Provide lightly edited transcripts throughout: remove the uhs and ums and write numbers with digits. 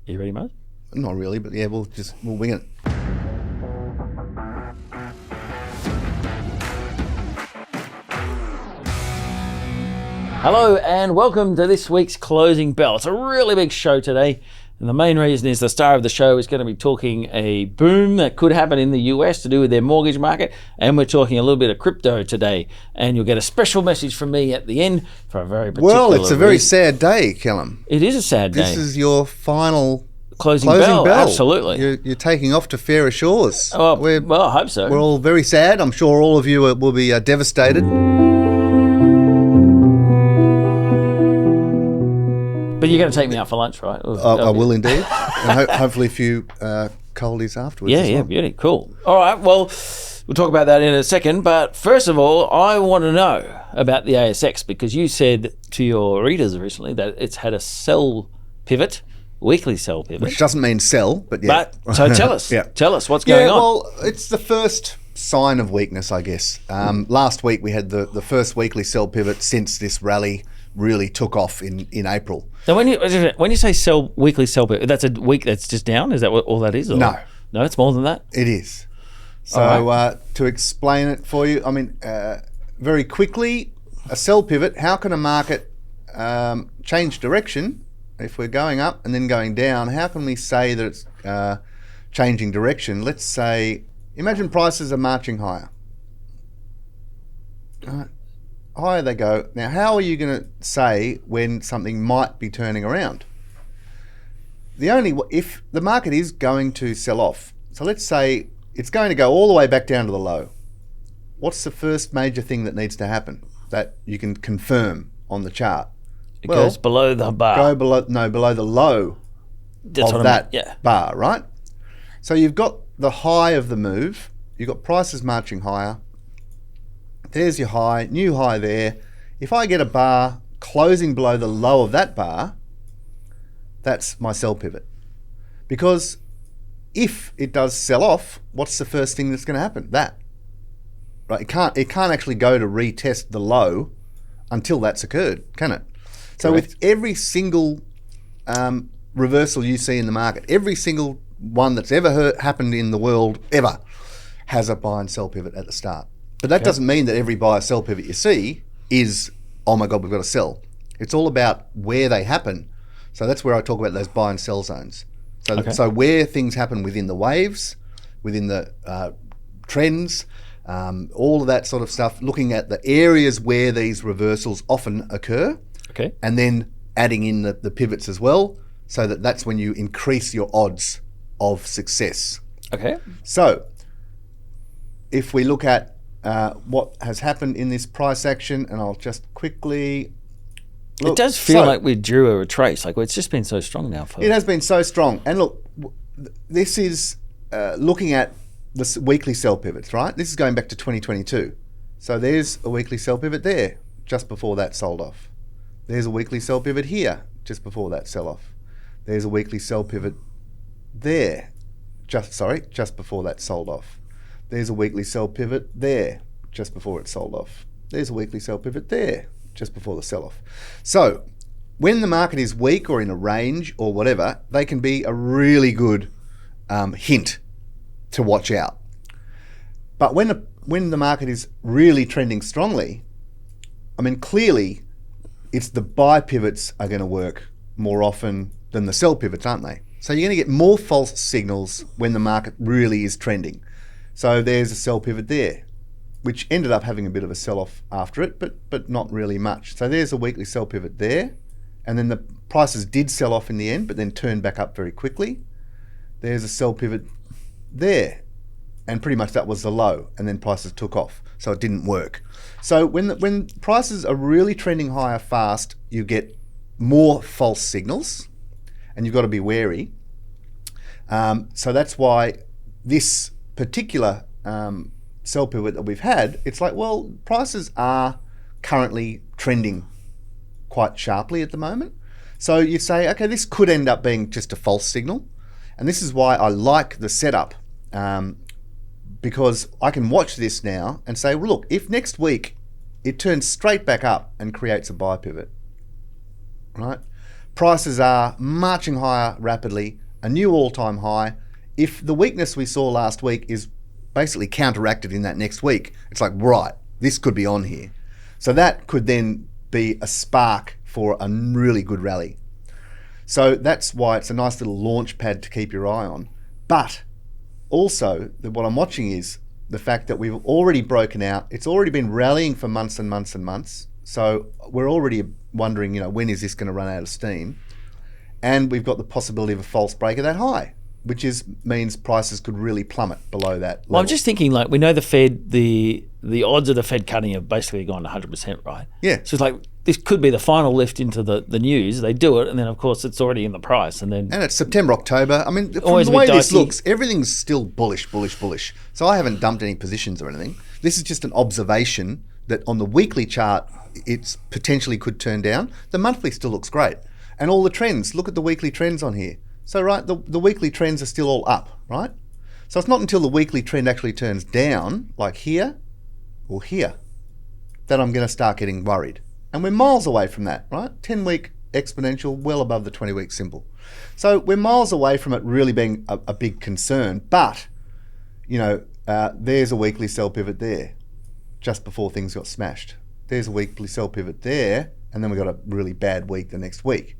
You ready, mate? Not really, but yeah, we'll wing it. Hello and welcome to this week's Closing Bell. It's a really big show today, and the main reason is the star of the show is going to be talking a boom that could happen in the US to do with their mortgage market, and we're talking a little bit of crypto today, and you'll get a special message from me at the end for a very particular Well, it's a very reason. sad day, Callum. It is a sad day. This is your final Closing bell. Absolutely. You're taking off to fairer shores. Well, I hope so. We're all very sad. I'm sure all of you will be devastated. But you're going to take me out for lunch, right? I will indeed. And hopefully a few coldies afterwards. Yeah, beauty. Cool. All right, well, we'll talk about that in a second. But first of all, I want to know about the ASX, because you said to your readers recently that it's had a sell pivot, weekly sell pivot. Which doesn't mean sell, but yeah. So tell us. Yeah. Tell us what's going on. Well, it's the first sign of weakness, I guess. Last week we had the first weekly sell pivot since this rally really took off in April. So when you say weekly sell pivot, that's a week that's just down? Is that what all that is? Or? No. No, it's more than that? It is. So to explain it for you, I mean, very quickly, a sell pivot, how can a market change direction? If we're going up and then going down, how can we say that it's changing direction? Let's say, imagine prices are marching higher. Higher they go. Now, how are you going to say when something might be turning around? If the market is going to sell off, so let's say it's going to go all the way back down to the low. What's the first major thing that needs to happen that you can confirm on the chart? It goes below the bar. Below the low of that bar, right? So you've got the high of the move. You've got prices marching higher. There's your high, new high there. If I get a bar closing below the low of that bar, that's my sell pivot. Because if it does sell off, what's the first thing that's going to happen? That. Right? It can't actually go to retest the low until that's occurred, can it? So with every single reversal you see in the market, every single one that's ever happened in the world ever has a buy and sell pivot at the start. But that doesn't mean that every buy or sell pivot you see is, oh my God, we've got to sell. It's all about where they happen. So that's where I talk about those buy and sell zones. So where things happen within the waves, within the trends, all of that sort of stuff, looking at the areas where these reversals often occur. Okay. And then adding in the pivots as well, so that's when you increase your odds of success. Okay. So if we look at what has happened in this price action, and I'll just quickly look. It does feel like we drew a retrace. Like it's just been so strong now. It has been so strong. And look, this is looking at the weekly sell pivots, right? This is going back to 2022. So there's a weekly sell pivot there, just before that sold off. There's a weekly sell pivot here, just before that sell off. There's a weekly sell pivot there, just before that sold off. There's a weekly sell pivot there, just before it sold off. There's a weekly sell pivot there, just before the sell-off. So when the market is weak or in a range or whatever, they can be a really good hint to watch out. But when the market is really trending strongly, I mean, clearly it's the buy pivots are going to work more often than the sell pivots, aren't they? So you're going to get more false signals when the market really is trending. So there's a sell pivot there, which ended up having a bit of a sell-off after it, but not really much. So there's a weekly sell pivot there, and then the prices did sell off in the end, but then turned back up very quickly. There's a sell pivot there, and pretty much that was the low, and then prices took off, so it didn't work. So when prices are really trending higher fast, you get more false signals, and you've got to be wary. So that's why this particular sell pivot that we've had, it's like, well, prices are currently trending quite sharply at the moment. So you say, okay, this could end up being just a false signal. And this is why I like the setup, because I can watch this now and say, well, look, if next week it turns straight back up and creates a buy pivot, right? prices are marching higher rapidly, a new all-time high. If the weakness we saw last week is basically counteracted in that next week, it's like, right, this could be on here. So that could then be a spark for a really good rally. So that's why it's a nice little launch pad to keep your eye on. But also, what I'm watching is the fact that we've already broken out. It's already been rallying for months and months and months. So we're already wondering, when is this going to run out of steam? And we've got the possibility of a false break of that high, which means prices could really plummet below that level. Well, I'm just thinking, like, we know the Fed, the odds of the Fed cutting have basically gone 100%, right? Yeah. So it's like, this could be the final lift into the news. They do it, and then, of course, it's already in the price. And it's September, October. I mean, from always the way this dicey. looks, everything's still bullish. So I haven't dumped any positions or anything. This is just an observation that on the weekly chart, it's potentially could turn down. The monthly still looks great. And all the trends, look at the weekly trends on here. So, right, the weekly trends are still all up, right? So it's not until the weekly trend actually turns down, like here or here, that I'm going to start getting worried. And we're miles away from that, right? 10-week exponential, well above the 20-week simple. So we're miles away from it really being a big concern. But, there's a weekly sell pivot there, just before things got smashed. There's a weekly sell pivot there, and then we got a really bad week the next week.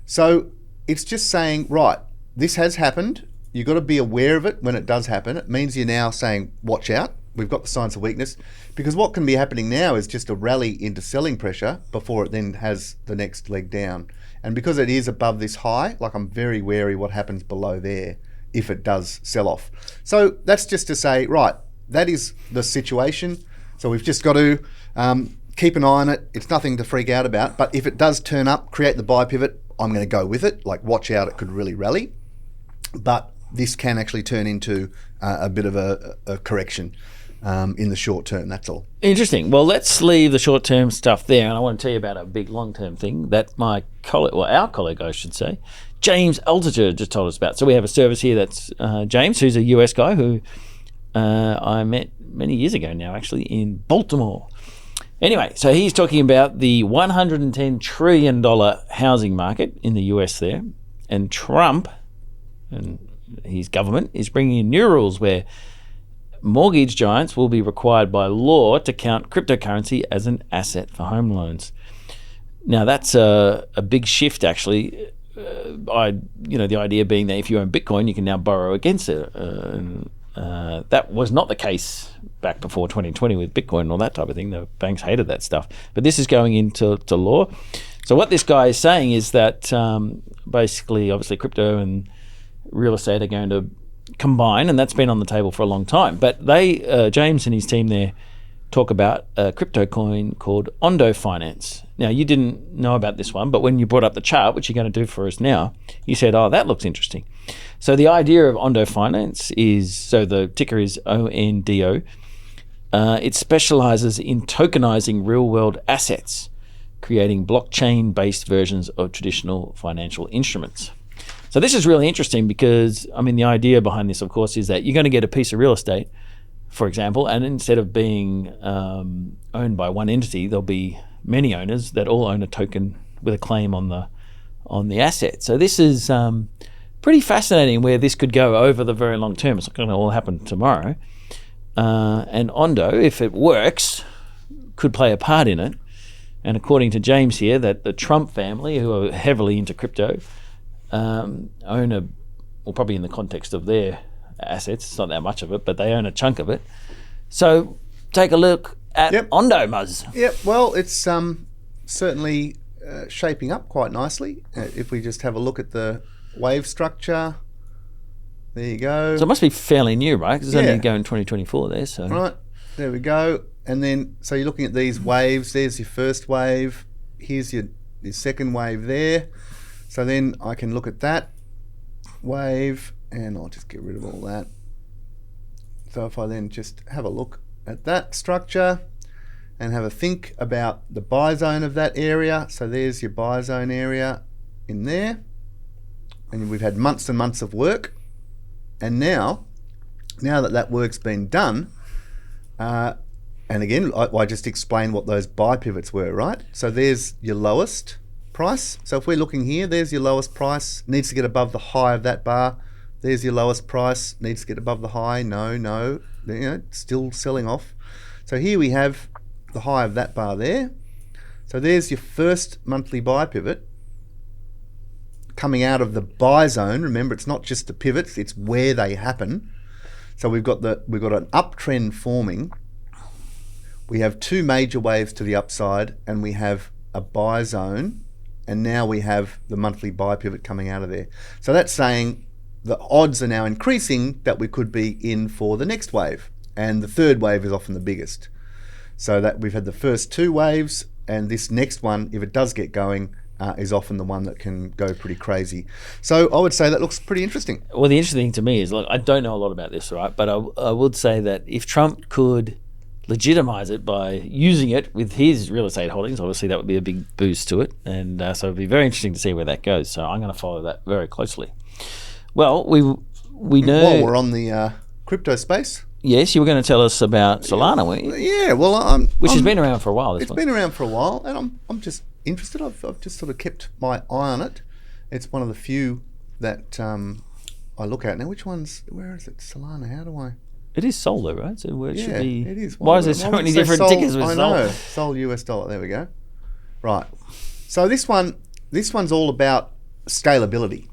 So it's just saying, right, this has happened. You've got to be aware of it when it does happen. It means you're now saying, watch out. We've got the signs of weakness. Because what can be happening now is just a rally into selling pressure before it then has the next leg down. And because it is above this high, like, I'm very wary what happens below there if it does sell off. So that's just to say, right, that is the situation. So we've just got to keep an eye on it. It's nothing to freak out about. But if it does turn up, create the buy pivot, I'm going to go with it. Like, watch out, it could really rally. But this can actually turn into a bit of a correction in the short term, that's all. Interesting. Well, let's leave the short-term stuff there, and I want to tell you about a big long-term thing that my colleague, well, our colleague, I should say, James Altucher just told us about. So we have a service here that's James, who's a US guy who I met many years ago now, actually, in Baltimore. Anyway, so he's talking about the $110 trillion housing market in the US there, and Trump and his government is bringing in new rules where mortgage giants will be required by law to count cryptocurrency as an asset for home loans. Now, that's a big shift, actually. The idea being that if you own Bitcoin, you can now borrow against it. That was not the case back before 2020 with Bitcoin and all that type of thing. The banks hated that stuff. But this is going into law. So what this guy is saying is that basically, obviously, crypto and real estate are going to combine, and that's been on the table for a long time. But James and his team there talk about a crypto coin called Ondo Finance. Now, you didn't know about this one, but when you brought up the chart, which you're going to do for us now, you said, oh, that looks interesting. So the idea of Ondo Finance is, so the ticker is ONDO. It specializes in tokenizing real-world assets, creating blockchain-based versions of traditional financial instruments. So this is really interesting because, I mean, the idea behind this, of course, is that you're going to get a piece of real estate, for example, and instead of being owned by one entity, there'll be many owners that all own a token with a claim on the asset. So this is pretty fascinating where this could go over the very long term. It's not going to all happen tomorrow. And Ondo, if it works, could play a part in it. And according to James here, that the Trump family, who are heavily into crypto, probably in the context of their assets, it's not that much of it, but they own a chunk of it. So take a look at Ondo, Muzz. Yep, well, it's certainly shaping up quite nicely. If we just have a look at the wave structure, there you go. So it must be fairly new, right? Because it's only going 2024 there. So right, there we go. And then, so you're looking at these waves. There's your first wave. Here's your second wave there. So then I can look at that wave, and I'll just get rid of all that. So if I then just have a look at that structure and have a think about the buy zone of that area. So there's your buy zone area in there. And we've had months and months of work. And now that work's been done, and again, I just explained what those buy pivots were, right? So there's your lowest, price. So if we're looking here, there's your lowest price, needs to get above the high of that bar. There's your lowest price, needs to get above the high. No, it's still selling off. So here we have the high of that bar there. So there's your first monthly buy pivot coming out of the buy zone. Remember, it's not just the pivots, it's where they happen. So we've got an uptrend forming. We have two major waves to the upside, and we have a buy zone, and now we have the monthly buy pivot coming out of there. So that's saying the odds are now increasing that we could be in for the next wave, and the third wave is often the biggest. So that we've had the first two waves, and this next one, if it does get going, is often the one that can go pretty crazy. So I would say that looks pretty interesting. Well, the interesting thing to me is, look, I don't know a lot about this, right? But I would say that if Trump could legitimize it by using it with his real estate holdings, obviously that would be a big boost to it. And so it'd be very interesting to see where that goes. So I'm going to follow that very closely. Well, we know... While we're on the crypto space... Yes, you were going to tell us about Solana, weren't you? Yeah, well, which has been around for a while. It's been around for a while, and I'm just interested. I've just sort of kept my eye on it. It's one of the few that I look at. Now, where is it? Solana, how do I... It is Sol, though, right? So where it should be... it is. Why is there so many different tickers with Sol? I know, Sol US dollar, there we go. Right, so this one's all about scalability.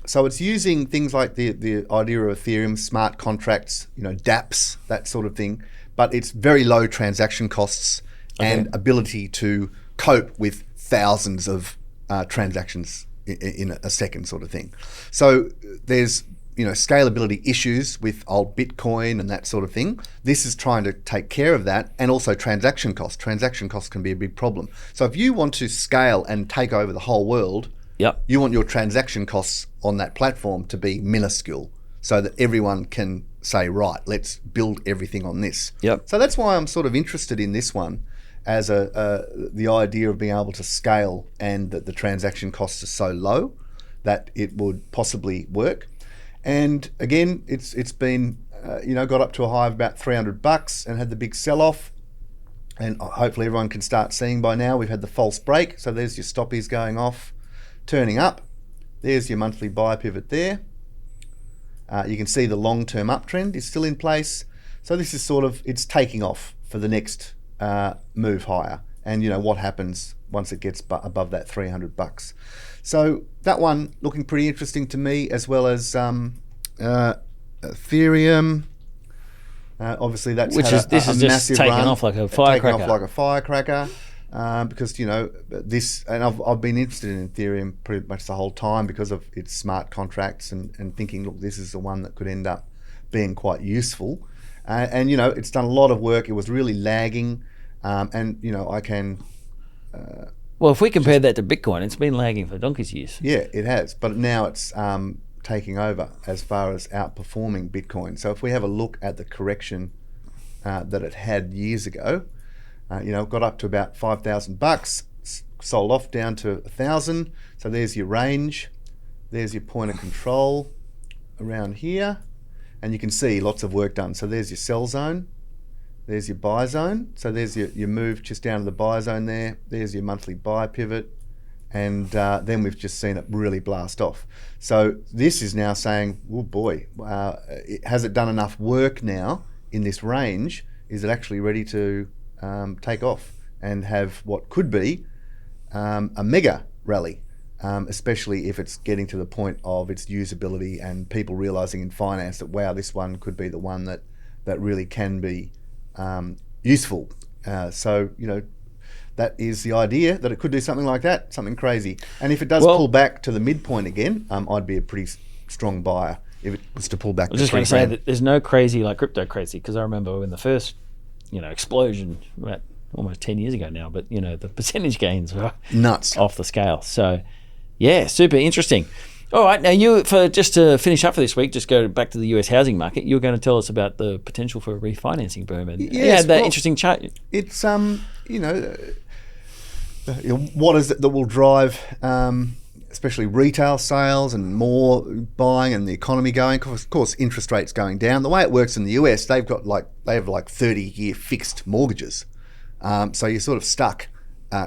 So it's using things like the idea of Ethereum, smart contracts, dApps, that sort of thing, but it's very low transaction costs and ability to cope with thousands of transactions in a second, sort of thing. So there's scalability issues with old Bitcoin and that sort of thing. This is trying to take care of that, and also transaction costs. Transaction costs can be a big problem. So if you want to scale and take over the whole world, yep, you want your transaction costs on that platform to be minuscule, so that everyone can say, right, let's build everything on this. Yep. So that's why I'm sort of interested in this one, as the idea of being able to scale, and that the transaction costs are so low that it would possibly work. And again, it's been got up to a high of about $300 and had the big sell-off. And hopefully everyone can start seeing by now we've had the false break. So there's your stoppies going off, turning up. There's your monthly buy pivot there. You can see the long-term uptrend is still in place. So this is it's taking off for the next move higher. And what happens once it gets above that $300. So that one looking pretty interesting to me, as well as Ethereum. Obviously that's this is just taking off like a firecracker. Because this, and I've been interested in Ethereum pretty much the whole time because of its smart contracts, and thinking, look, this is the one that could end up being quite useful. And it's done a lot of work. It was really lagging, and I can. Well, if we compare that to Bitcoin, it's been lagging for donkey's years. Yeah, it has, but now it's taking over as far as outperforming Bitcoin. So if we have a look at the correction that it had years ago, got up to about $5,000, sold off down to 1,000. So there's your range, there's your point of control around here, and you can see lots of work done. So there's your sell zone, there's your buy zone. So there's your move just down to the buy zone there. There's your monthly buy pivot, and then we've just seen it really blast off. So this is now saying, oh boy, has it done enough work now in this range? Is it actually ready to take off and have what could be a mega rally, especially if it's getting to the point of its usability and people realizing in finance that, wow, this one could be the one that really can be useful. So that is the idea, that it could do something like that, something crazy. And if it does pull back to the midpoint again, I'd be a pretty strong buyer if it was to pull back. I was just going to say that there's no crazy like crypto crazy, because I remember when the first explosion, about almost 10 years ago now, but the percentage gains were nuts, off the scale. So yeah, super interesting. All right, now just to finish up for this week, just go back to the US housing market. You're going to tell us about the potential for a refinancing boom, and you had that interesting chart. It's what is it that will drive especially retail sales and more buying and the economy going? Of course, interest rates going down. The way it works in the US, they have 30-year fixed mortgages, so you're sort of stuck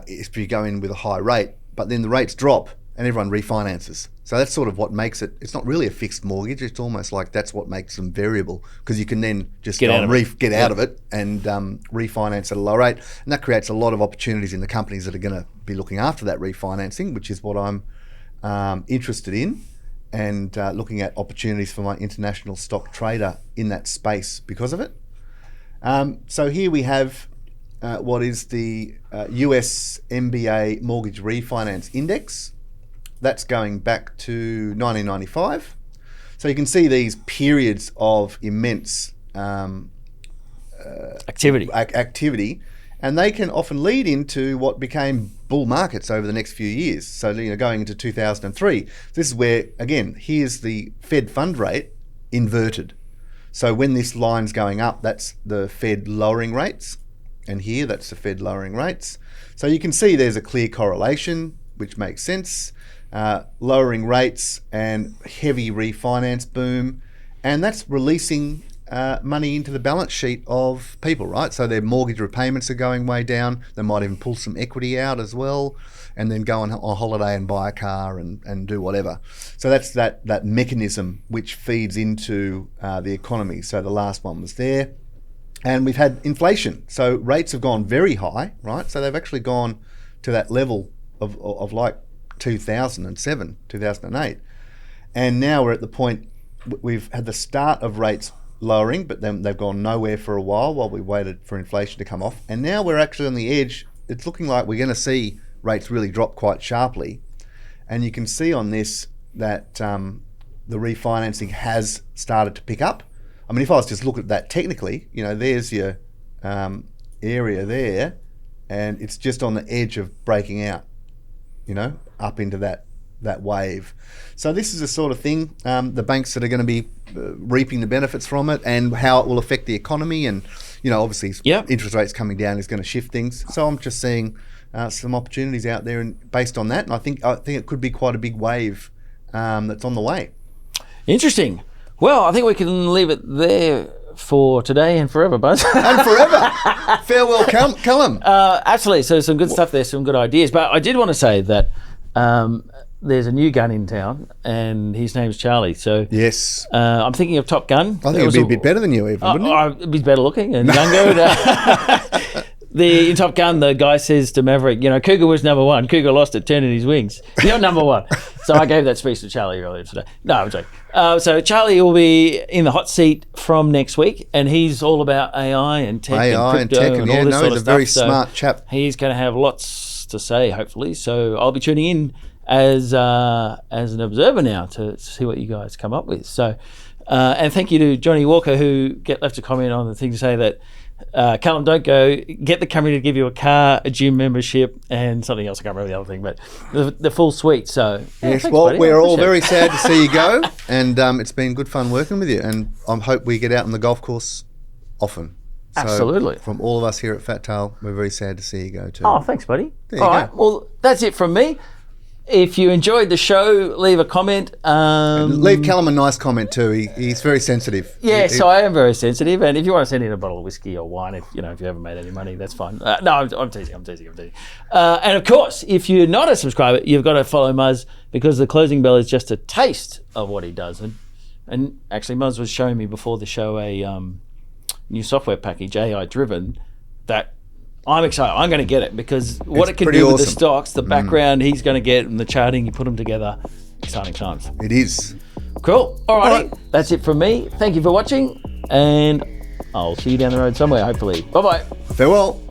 if you go in with a high rate. but then the rates drop and everyone refinances. So that's sort of what makes it. It's not really a fixed mortgage. It's almost like that's what makes them variable, because you can then just get out of it and refinance at a low rate, and that creates a lot of opportunities in the companies that are going to be looking after that refinancing, which is what I'm interested in, and looking at opportunities for my international stock trader in that space because of it. So here we have what is the US MBA Mortgage Refinance Index. That's going back to 1995. So you can see these periods of immense activity, and they can often lead into what became bull markets over the next few years. So going into 2003, this is where, again, here's the Fed fund rate inverted. So when this line's going up, that's the Fed lowering rates, and here that's the Fed lowering rates. So you can see there's a clear correlation, which makes sense. Lowering rates and heavy refinance boom, and that's releasing money into the balance sheet of people, right? So their mortgage repayments are going way down. They might even pull some equity out as well, and then go on holiday and buy a car and do whatever. So that's that mechanism which feeds into the economy. So the last one was there. And we've had inflation. So rates have gone very high, right? So they've actually gone to that level of like 2007, 2008. And now we're at the point, we've had the start of rates lowering, but then they've gone nowhere for a while we waited for inflation to come off. And now we're actually on the edge. It's looking like we're going to see rates really drop quite sharply. And you can see on this that the refinancing has started to pick up. I mean, if I was just looking at that technically, there's your area there, and it's just on the edge of breaking out, up into that wave. So this is the sort of thing, the banks that are going to be reaping the benefits from it, and how it will affect the economy. And, obviously interest rates coming down is going to shift things. So I'm just seeing some opportunities out there, and based on that, and I think it could be quite a big wave that's on the way. Interesting. Well, I think we can leave it there for today and forever, Buzz. And forever. Farewell, Callum. Absolutely. So some good stuff there, some good ideas. But I did want to say that there's a new gun in town, and his name's Charlie. So yes, I'm thinking of Top Gun. I think it'd be a bit better than you, even, wouldn't it? It'd be better looking and younger. In Top Gun, the guy says to Maverick, Cougar was number one. Cougar lost it, turning his wings. You're number one. So I gave that speech to Charlie earlier today. No, I'm joking. So Charlie will be in the hot seat from next week, and he's all about AI and tech and crypto and all this sort of stuff. He's a very smart chap. He's going to have lots to say, hopefully. So I'll be tuning in as an observer now to see what you guys come up with. So, and thank you to Johnny Walker, who left a comment on the thing to say that Callum, don't go. Get the company to give you a car, a gym membership, and something else. I can't remember the other thing, but the full suite. So yes, thanks, well, we're all very sad to see you go, and it's been good fun working with you. And I hope we get out on the golf course often. So absolutely. From all of us here at Fat Tail, we're very sad to see you go too. Oh, thanks, buddy. There you go. Right. Well, that's it from me. If you enjoyed the show, leave a comment. Leave Callum a nice comment too. He's very sensitive. Yes, I am very sensitive. And if you want to send in a bottle of whiskey or wine, if you haven't made any money, that's fine. No, I'm teasing. And of course, if you're not a subscriber, you've got to follow Muzz, because the closing bell is just a taste of what he does. And actually, Muzz was showing me before the show a new software package, AI driven, that I'm excited. I'm going to get it, because what it can do with the stocks, the background he's going to get, and the charting, you put them together. Exciting times. It is. Cool. All right. That's it from me. Thank you for watching, and I'll see you down the road somewhere, hopefully. Bye-bye. Farewell.